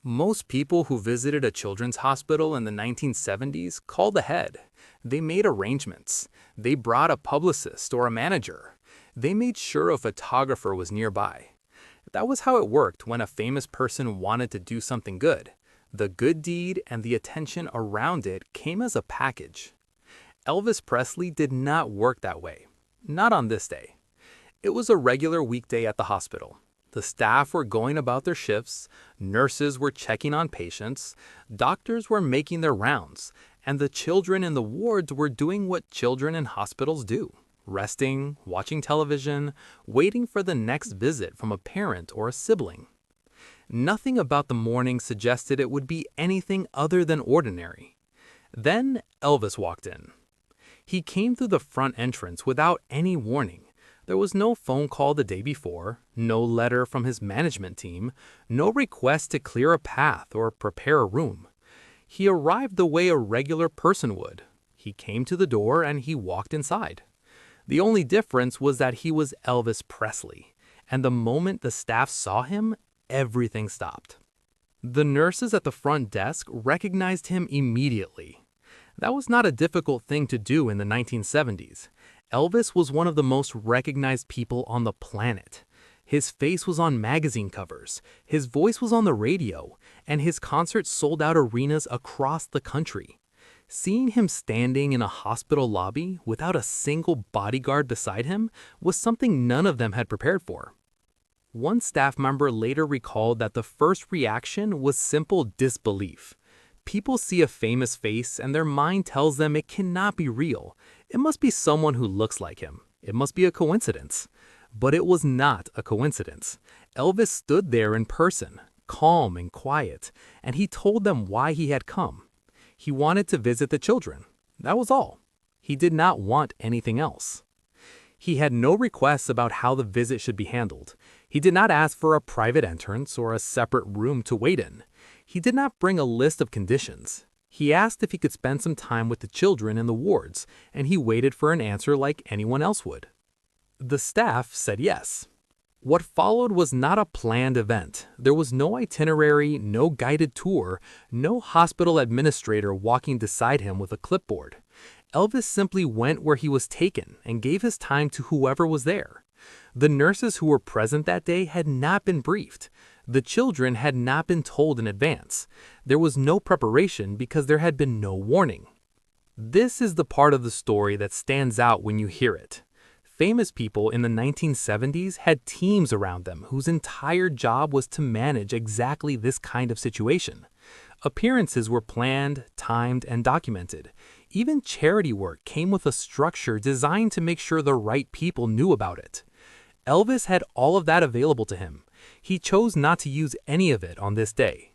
Most people who visited a children's hospital in the 1970s called ahead. They made arrangements. They brought a publicist or a manager. They made sure a photographer was nearby. That was how it worked when a famous person wanted to do something good. The good deed and the attention around it came as a package. Elvis Presley did not work that way. Not on this day. It was a regular weekday at the hospital. The staff were going about their shifts, nurses were checking on patients, doctors were making their rounds, and the children in the wards were doing what children in hospitals do: resting, watching television, waiting for the next visit from a parent or a sibling. Nothing about the morning suggested it would be anything other than ordinary. Then Elvis walked in. He came through the front entrance without any warning. There was no phone call the day before, no letter from his management team, no request to clear a path or prepare a room. He arrived the way a regular person would. He came to the door and he walked inside. The only difference was that he was Elvis Presley, and the moment the staff saw him, everything stopped. The nurses at the front desk recognized him immediately. That was not a difficult thing to do in the 1970s. Elvis was one of the most recognized people on the planet. His face was on magazine covers, his voice was on the radio, and his concerts sold out arenas across the country. Seeing him standing in a hospital lobby without a single bodyguard beside him was something none of them had prepared for. One staff member later recalled that the first reaction was simple disbelief. People see a famous face and their mind tells them it cannot be real. It must be someone who looks like him. It must be a coincidence. But it was not a coincidence. Elvis stood there in person, calm and quiet, and he told them why he had come. He wanted to visit the children. That was all. He did not want anything else. He had no requests about how the visit should be handled. He did not ask for a private entrance or a separate room to wait in. He did not bring a list of conditions. He asked if he could spend some time with the children in the wards, and he waited for an answer like anyone else would. The staff said yes. What followed was not a planned event. There was no itinerary, no guided tour, no hospital administrator walking beside him with a clipboard. Elvis simply went where he was taken and gave his time to whoever was there. The nurses who were present that day had not been briefed. The children had not been told in advance. There was no preparation because there had been no warning. This is the part of the story that stands out when you hear it. Famous people in the 1970s had teams around them whose entire job was to manage exactly this kind of situation. Appearances were planned, timed, and documented. Even charity work came with a structure designed to make sure the right people knew about it. Elvis had all of that available to him. He chose not to use any of it on this day.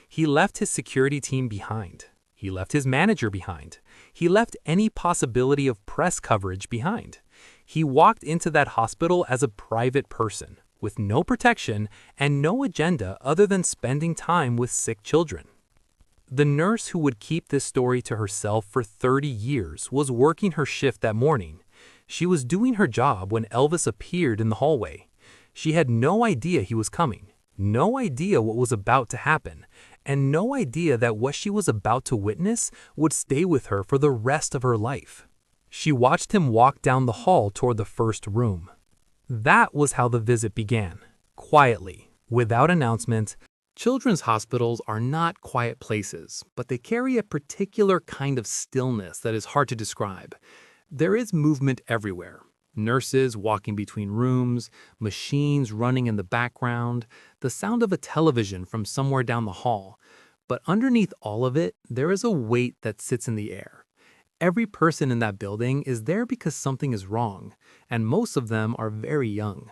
He left his security team behind. He left his manager behind. He left any possibility of press coverage behind. He walked into that hospital as a private person, with no protection and no agenda other than spending time with sick children. The nurse who would keep this story to herself for 30 years was working her shift that morning. She was doing her job when Elvis appeared in the hallway. She had no idea he was coming, no idea what was about to happen, and no idea that what she was about to witness would stay with her for the rest of her life. She watched him walk down the hall toward the first room. That was how the visit began, quietly, without announcement. Children's hospitals are not quiet places, but they carry a particular kind of stillness that is hard to describe. There is movement everywhere. Nurses walking between rooms, machines running in the background, the sound of a television from somewhere down the hall. But underneath all of it, there is a weight that sits in the air. Every person in that building is there because something is wrong, and most of them are very young.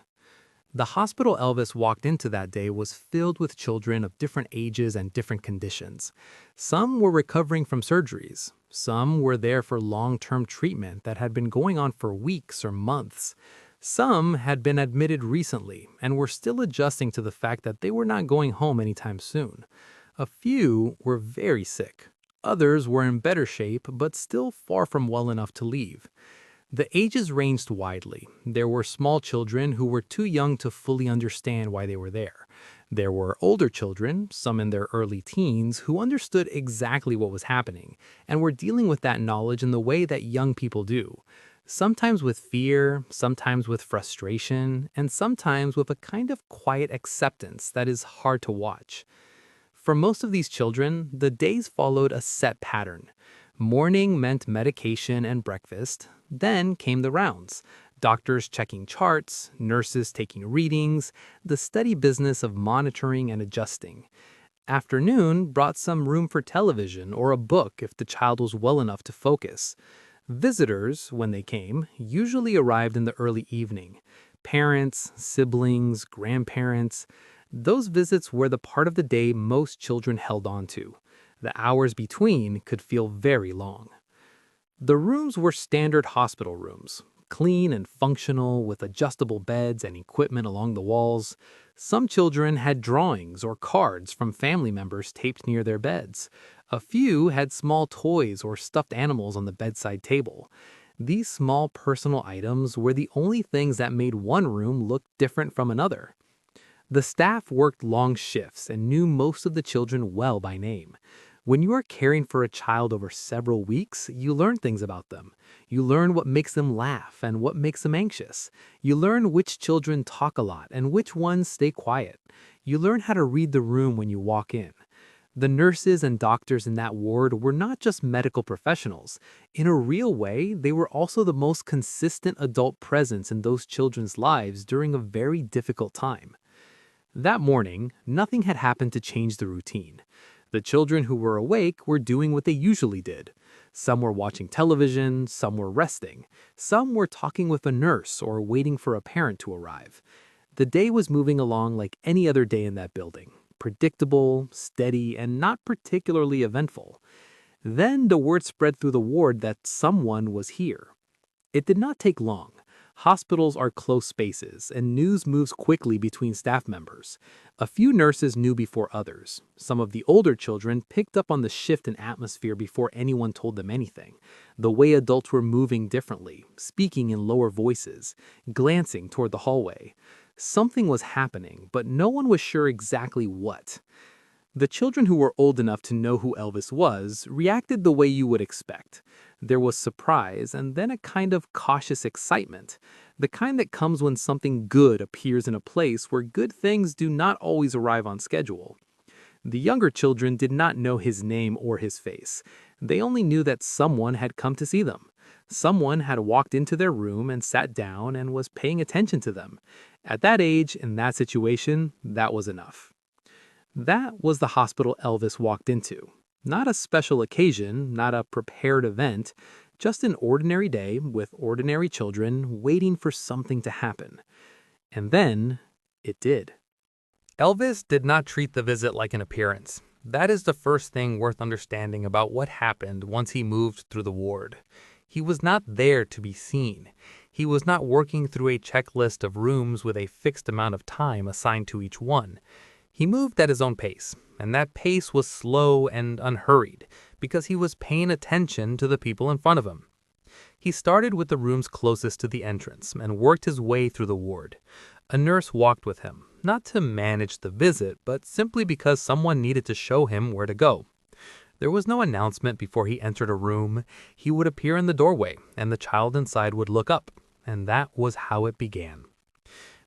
The hospital Elvis walked into that day was filled with children of different ages and different conditions. Some were recovering from surgeries. Some were there for long-term treatment that had been going on for weeks or months. Some had been admitted recently and were still adjusting to the fact that they were not going home anytime soon. A few were very sick. Others were in better shape but still far from well enough to leave. The ages ranged widely. There were small children who were too young to fully understand why they were there. There were older children, some in their early teens, who understood exactly what was happening and were dealing with that knowledge in the way that young people do. Sometimes with fear, sometimes with frustration, and sometimes with a kind of quiet acceptance that is hard to watch. For most of these children, the days followed a set pattern. Morning meant medication and breakfast. Then came the rounds. Doctors checking charts, nurses taking readings, the steady business of monitoring and adjusting. Afternoon brought some room for television or a book if the child was well enough to focus. Visitors, when they came, usually arrived in the early evening. Parents, siblings, grandparents. Those visits were the part of the day most children held on to. The hours between could feel very long. The rooms were standard hospital rooms, clean and functional with adjustable beds and equipment along the walls. Some children had drawings or cards from family members taped near their beds. A few had small toys or stuffed animals on the bedside table. These small personal items were the only things that made one room look different from another. The staff worked long shifts and knew most of the children well by name. When you are caring for a child over several weeks, you learn things about them. You learn what makes them laugh and what makes them anxious. You learn which children talk a lot and which ones stay quiet. You learn how to read the room when you walk in. The nurses and doctors in that ward were not just medical professionals. In a real way, they were also the most consistent adult presence in those children's lives during a very difficult time. That morning, nothing had happened to change the routine. The children who were awake were doing what they usually did. Some were watching television, some were resting, some were talking with a nurse or waiting for a parent to arrive. The day was moving along like any other day in that building, predictable, steady, and not particularly eventful. Then the word spread through the ward that someone was here. It did not take long. Hospitals are close spaces, and news moves quickly between staff members. A few nurses knew before others. Some of the older children picked up on the shift in atmosphere before anyone told them anything. The way adults were moving differently, speaking in lower voices, glancing toward the hallway. Something was happening, but no one was sure exactly what. The children who were old enough to know who Elvis was reacted the way you would expect. There was surprise and then a kind of cautious excitement, the kind that comes when something good appears in a place where good things do not always arrive on schedule. The younger children did not know his name or his face. They only knew that someone had come to see them. Someone had walked into their room and sat down and was paying attention to them. At that age, in that situation, that was enough. That was the hospital Elvis walked into. Not a special occasion, not a prepared event, just an ordinary day with ordinary children waiting for something to happen. And then, it did. Elvis did not treat the visit like an appearance. That is the first thing worth understanding about what happened once he moved through the ward. He was not there to be seen. He was not working through a checklist of rooms with a fixed amount of time assigned to each one. He moved at his own pace, and that pace was slow and unhurried because he was paying attention to the people in front of him. He started with the rooms closest to the entrance and worked his way through the ward. A nurse walked with him, not to manage the visit, but simply because someone needed to show him where to go. There was no announcement before he entered a room. He would appear in the doorway, and the child inside would look up, and that was how it began.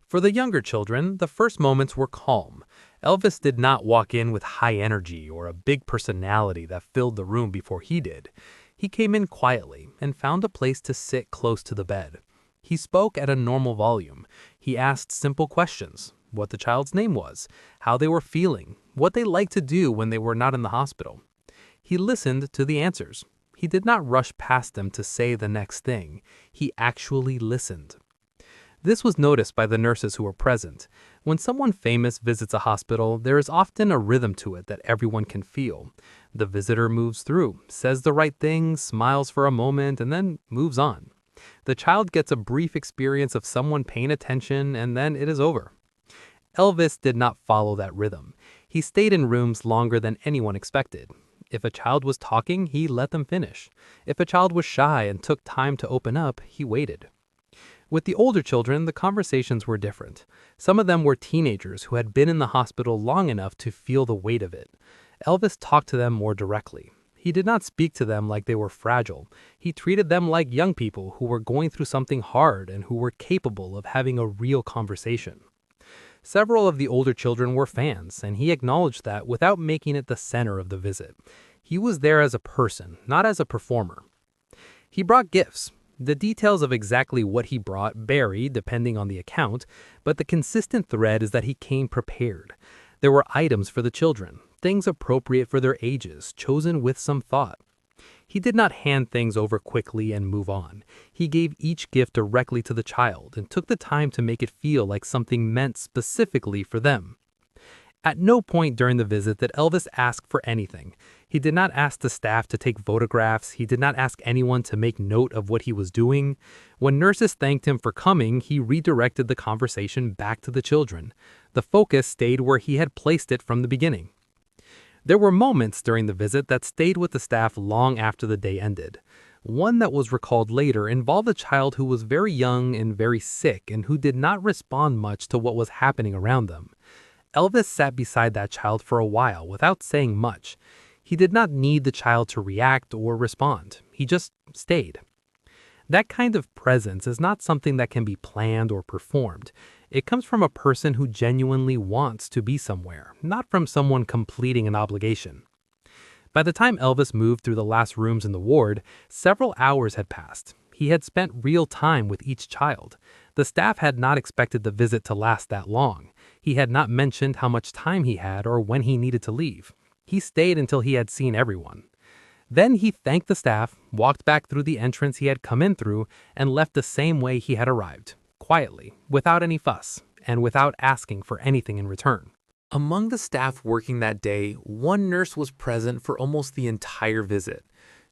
For the younger children, the first moments were calm. Elvis did not walk in with high energy or a big personality that filled the room before he did. He came in quietly and found a place to sit close to the bed. He spoke at a normal volume. He asked simple questions: what the child's name was, how they were feeling, what they liked to do when they were not in the hospital. He listened to the answers. He did not rush past them to say the next thing. He actually listened. This was noticed by the nurses who were present. When someone famous visits a hospital, there is often a rhythm to it that everyone can feel. The visitor moves through, says the right thing, smiles for a moment, and then moves on. The child gets a brief experience of someone paying attention, and then it is over. Elvis did not follow that rhythm. He stayed in rooms longer than anyone expected. If a child was talking, he let them finish. If a child was shy and took time to open up, he waited. With the older children, the conversations were different. Some of them were teenagers who had been in the hospital long enough to feel the weight of it. Elvis talked to them more directly. He did not speak to them like they were fragile. He treated them like young people who were going through something hard and who were capable of having a real conversation. Several of the older children were fans, and he acknowledged that without making it the center of the visit. He was there as a person, not as a performer. He brought gifts. The details of exactly what he brought vary depending on the account, but the consistent thread is that he came prepared. There were items for the children, things appropriate for their ages, chosen with some thought. He did not hand things over quickly and move on. He gave each gift directly to the child and took the time to make it feel like something meant specifically for them. At no point during the visit did Elvis ask for anything. He did not ask the staff to take photographs. He did not ask anyone to make note of what he was doing. When nurses thanked him for coming, he redirected the conversation back to the children. The focus stayed where he had placed it from the beginning. There were moments during the visit that stayed with the staff long after the day ended. One that was recalled later involved a child who was very young and very sick and who did not respond much to what was happening around them. Elvis sat beside that child for a while without saying much. He did not need the child to react or respond. He just stayed. That kind of presence is not something that can be planned or performed. It comes from a person who genuinely wants to be somewhere, not from someone completing an obligation. By the time Elvis moved through the last rooms in the ward, several hours had passed. He had spent real time with each child. The staff had not expected the visit to last that long. He had not mentioned how much time he had or when he needed to leave. He stayed until he had seen everyone. Then he thanked the staff, walked back through the entrance he had come in through, and left the same way he had arrived, quietly, without any fuss, and without asking for anything in return. Among the staff working that day, one nurse was present for almost the entire visit.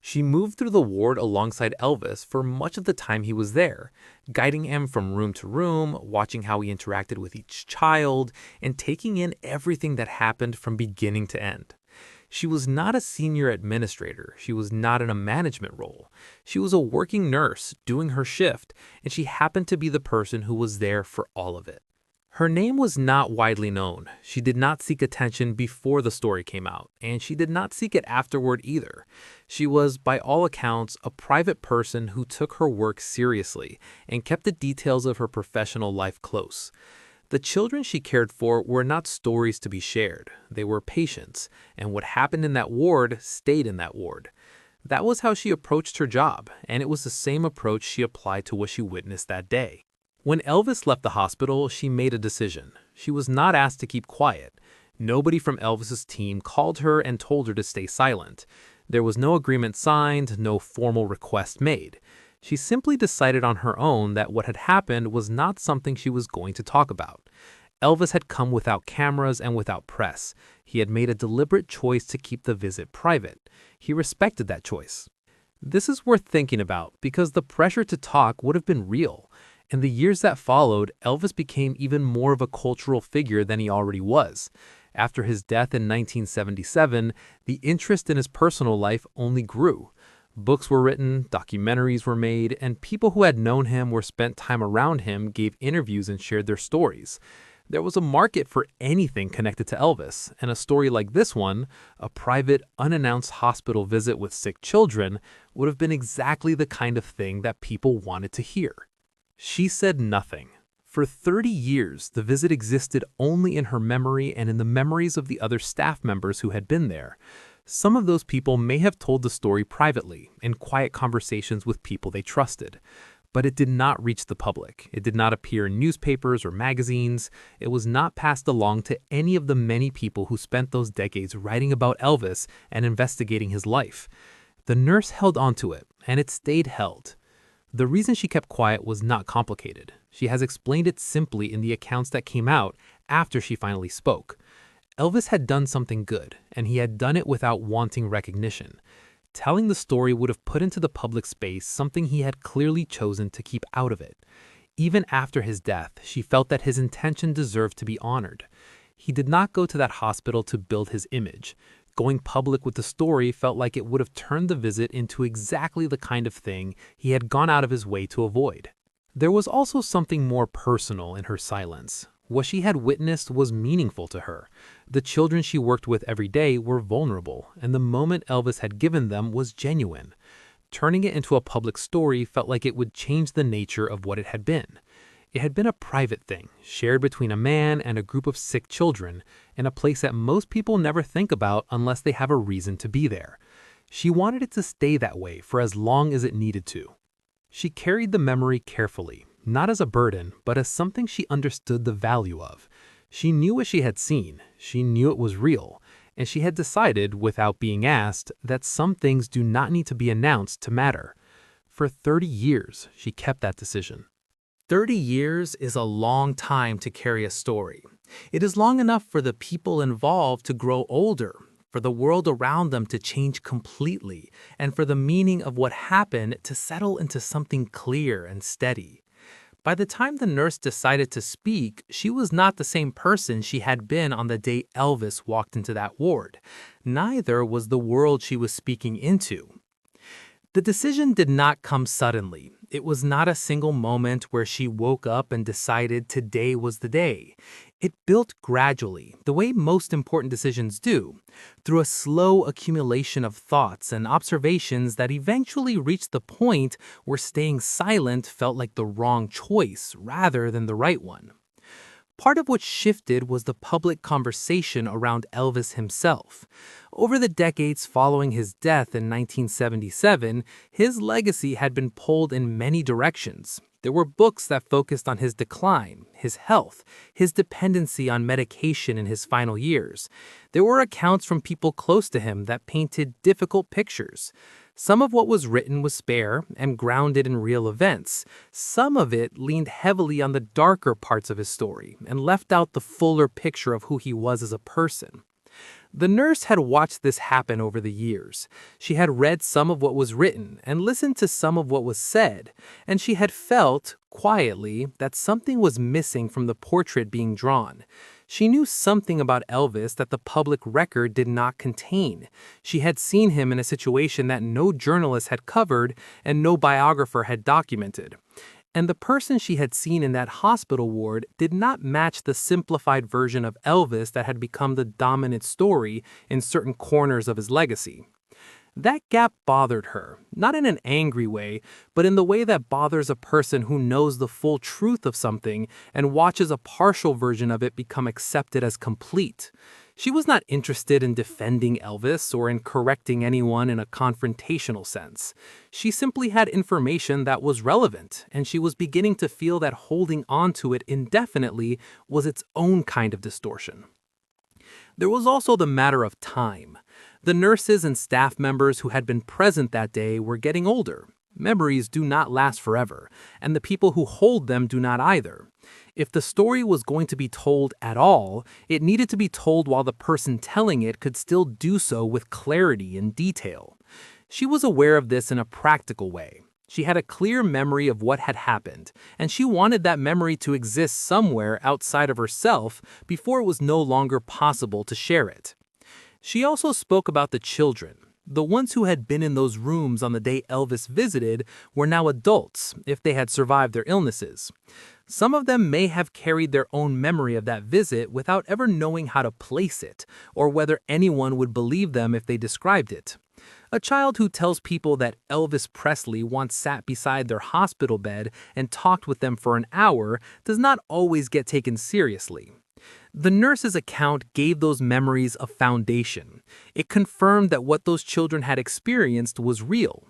She moved through the ward alongside Elvis for much of the time he was there, guiding him from room to room, watching how he interacted with each child, and taking in everything that happened from beginning to end. She was not a senior administrator. She was not in a management role. She was a working nurse doing her shift, and she happened to be the person who was there for all of it. Her name was not widely known. She did not seek attention before the story came out, and she did not seek it afterward either. She was, by all accounts, a private person who took her work seriously and kept the details of her professional life close. The children she cared for were not stories to be shared. They were patients, and what happened in that ward stayed in that ward. That was how she approached her job, and it was the same approach she applied to what she witnessed that day. When Elvis left the hospital, she made a decision. She was not asked to keep quiet. Nobody from Elvis's team called her and told her to stay silent. There was no agreement signed, no formal request made. She simply decided on her own that what had happened was not something she was going to talk about. Elvis had come without cameras and without press. He had made a deliberate choice to keep the visit private. He respected that choice. This is worth thinking about because the pressure to talk would have been real. In the years that followed, Elvis became even more of a cultural figure than he already was. After his death in 1977, the interest in his personal life only grew. Books were written, documentaries were made, and people who had known him or spent time around him gave interviews and shared their stories. There was a market for anything connected to Elvis, and a story like this one, a private, unannounced hospital visit with sick children, would have been exactly the kind of thing that people wanted to hear. She said nothing. For 30 years, the visit existed only in her memory and in the memories of the other staff members who had been there. Some of those people may have told the story privately, in quiet conversations with people they trusted. But it did not reach the public. It did not appear in newspapers or magazines. It was not passed along to any of the many people who spent those decades writing about Elvis and investigating his life. The nurse held onto it, and it stayed held. The reason she kept quiet was not complicated. She has explained it simply in the accounts that came out after she finally spoke. Elvis had done something good, and he had done it without wanting recognition. Telling the story would have put into the public space something he had clearly chosen to keep out of it. Even after his death, she felt that his intention deserved to be honored. He did not go to that hospital to build his image. Going public with the story felt like it would have turned the visit into exactly the kind of thing he had gone out of his way to avoid. There was also something more personal in her silence. What she had witnessed was meaningful to her. The children she worked with every day were vulnerable, and the moment Elvis had given them was genuine. Turning it into a public story felt like it would change the nature of what it had been. It had been a private thing, shared between a man and a group of sick children, in a place that most people never think about unless they have a reason to be there. She wanted it to stay that way for as long as it needed to. She carried the memory carefully, not as a burden, but as something she understood the value of. She knew what she had seen, she knew it was real, and she had decided, without being asked, that some things do not need to be announced to matter. For 30 years, she kept that decision. 30 years is a long time to carry a story. It is long enough for the people involved to grow older, for the world around them to change completely, and for the meaning of what happened to settle into something clear and steady. By the time the nurse decided to speak, she was not the same person she had been on the day Elvis walked into that ward. Neither was the world she was speaking into. The decision did not come suddenly. It was not a single moment where she woke up and decided today was the day. It built gradually, the way most important decisions do, through a slow accumulation of thoughts and observations that eventually reached the point where staying silent felt like the wrong choice rather than the right one. Part of what shifted was the public conversation around Elvis himself. Over the decades following his death in 1977, his legacy had been pulled in many directions. There were books that focused on his decline, his health, his dependency on medication in his final years. There were accounts from people close to him that painted difficult pictures. Some of what was written was spare and grounded in real events. Some of it leaned heavily on the darker parts of his story and left out the fuller picture of who he was as a person. The nurse had watched this happen over the years. She had read some of what was written and listened to some of what was said, and she had felt, quietly, that something was missing from the portrait being drawn. She knew something about Elvis that the public record did not contain. She had seen him in a situation that no journalist had covered and no biographer had documented. And the person she had seen in that hospital ward did not match the simplified version of Elvis that had become the dominant story in certain corners of his legacy. That gap bothered her, not in an angry way, but in the way that bothers a person who knows the full truth of something and watches a partial version of it become accepted as complete. She was not interested in defending Elvis or in correcting anyone in a confrontational sense. She simply had information that was relevant, and she was beginning to feel that holding on to it indefinitely was its own kind of distortion. There was also the matter of time. The nurses and staff members who had been present that day were getting older. Memories do not last forever, and the people who hold them do not either. If the story was going to be told at all, it needed to be told while the person telling it could still do so with clarity and detail. She was aware of this in a practical way. She had a clear memory of what had happened, and she wanted that memory to exist somewhere outside of herself before it was no longer possible to share it. She also spoke about the children. The ones who had been in those rooms on the day Elvis visited were now adults, if they had survived their illnesses. Some of them may have carried their own memory of that visit without ever knowing how to place it, or whether anyone would believe them if they described it. A child who tells people that Elvis Presley once sat beside their hospital bed and talked with them for an hour does not always get taken seriously. The nurse's account gave those memories a foundation. It confirmed that what those children had experienced was real.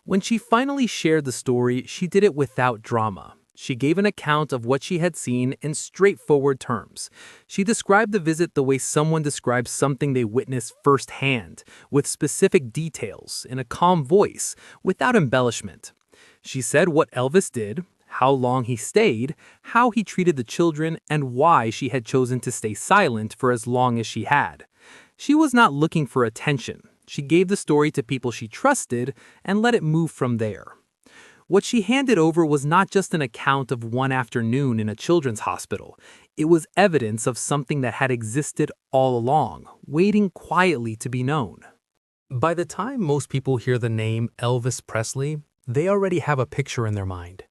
When she finally shared the story, she did it without drama. She gave an account of what she had seen in straightforward terms. She described the visit the way someone describes something they witnessed firsthand, with specific details, in a calm voice, without embellishment. She said what Elvis did, how long he stayed, how he treated the children, and why she had chosen to stay silent for as long as she had. She was not looking for attention. She gave the story to people she trusted and let it move from there. What she handed over was not just an account of one afternoon in a children's hospital. It was evidence of something that had existed all along, waiting quietly to be known. By the time most people hear the name Elvis Presley, they already have a picture in their mind.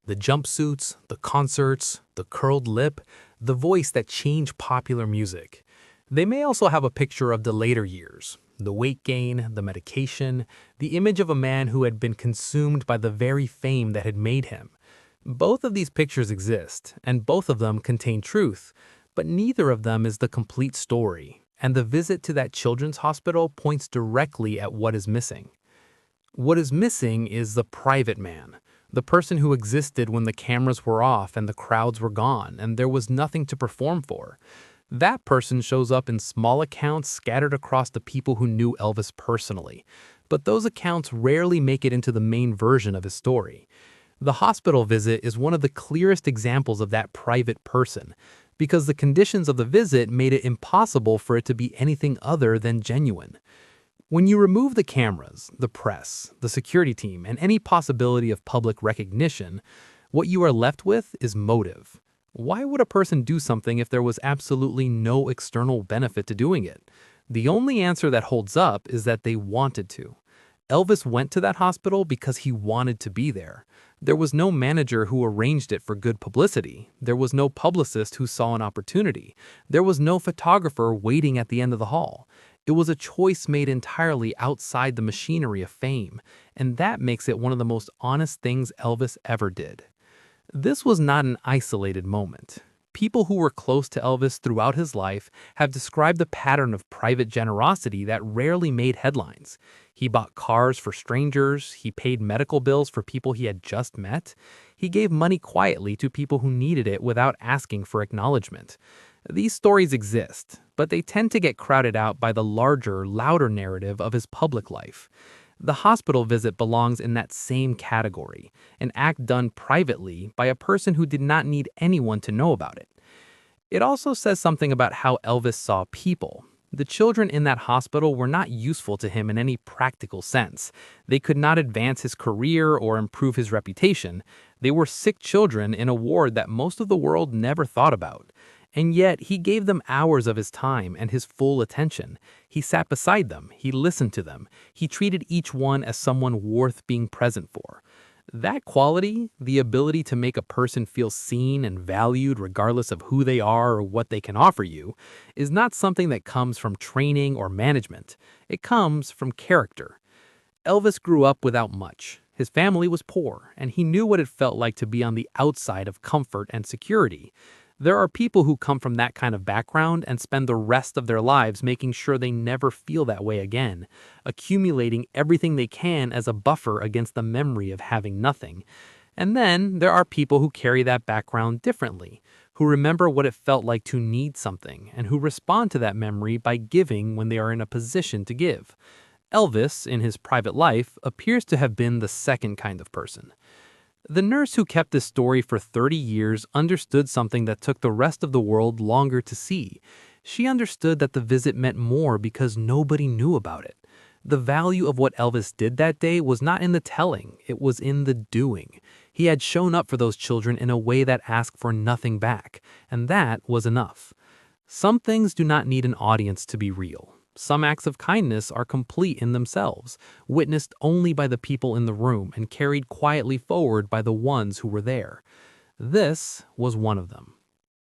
The jumpsuits, the concerts, the curled lip, the voice that changed popular music. They may also have a picture of the later years, the weight gain, the medication, the image of a man who had been consumed by the very fame that had made him. Both of these pictures exist, and both of them contain truth, but neither of them is the complete story, and the visit to that children's hospital points directly at what is missing. What is missing is the private man, the person who existed when the cameras were off and the crowds were gone and there was nothing to perform for. That person shows up in small accounts scattered across the people who knew Elvis personally, but those accounts rarely make it into the main version of his story. The hospital visit is one of the clearest examples of that private person, because the conditions of the visit made it impossible for it to be anything other than genuine. When you remove the cameras, the press, the security team, and any possibility of public recognition, what you are left with is motive. Why would a person do something if there was absolutely no external benefit to doing it? The only answer that holds up is that they wanted to. Elvis went to that hospital because he wanted to be there. There was no manager who arranged it for good publicity. There was no publicist who saw an opportunity. There was no photographer waiting at the end of the hall. It was a choice made entirely outside the machinery of fame, and that makes it one of the most honest things Elvis ever did. This was not an isolated moment. People who were close to Elvis throughout his life have described the pattern of private generosity that rarely made headlines. He bought cars for strangers, he paid medical bills for people he had just met, he gave money quietly to people who needed it without asking for acknowledgement. These stories exist, but they tend to get crowded out by the larger, louder narrative of his public life. The hospital visit belongs in that same category, an act done privately by a person who did not need anyone to know about it. It also says something about how Elvis saw people. The children in that hospital were not useful to him in any practical sense. They could not advance his career or improve his reputation. They were sick children in a ward that most of the world never thought about. And yet, he gave them hours of his time and his full attention. He sat beside them, he listened to them, he treated each one as someone worth being present for. That quality, the ability to make a person feel seen and valued regardless of who they are or what they can offer you, is not something that comes from training or management. It comes from character. Elvis grew up without much. His family was poor, and he knew what it felt like to be on the outside of comfort and security. There are people who come from that kind of background and spend the rest of their lives making sure they never feel that way again, accumulating everything they can as a buffer against the memory of having nothing. And then there are people who carry that background differently, who remember what it felt like to need something, and who respond to that memory by giving when they are in a position to give. Elvis, in his private life, appears to have been the second kind of person. The nurse who kept this story for 30 years understood something that took the rest of the world longer to see. She understood that the visit meant more because nobody knew about it. The value of what Elvis did that day was not in the telling, it was in the doing. He had shown up for those children in a way that asked for nothing back, and that was enough. Some things do not need an audience to be real. Some acts of kindness are complete in themselves, witnessed only by the people in the room and carried quietly forward by the ones who were there. This was one of them.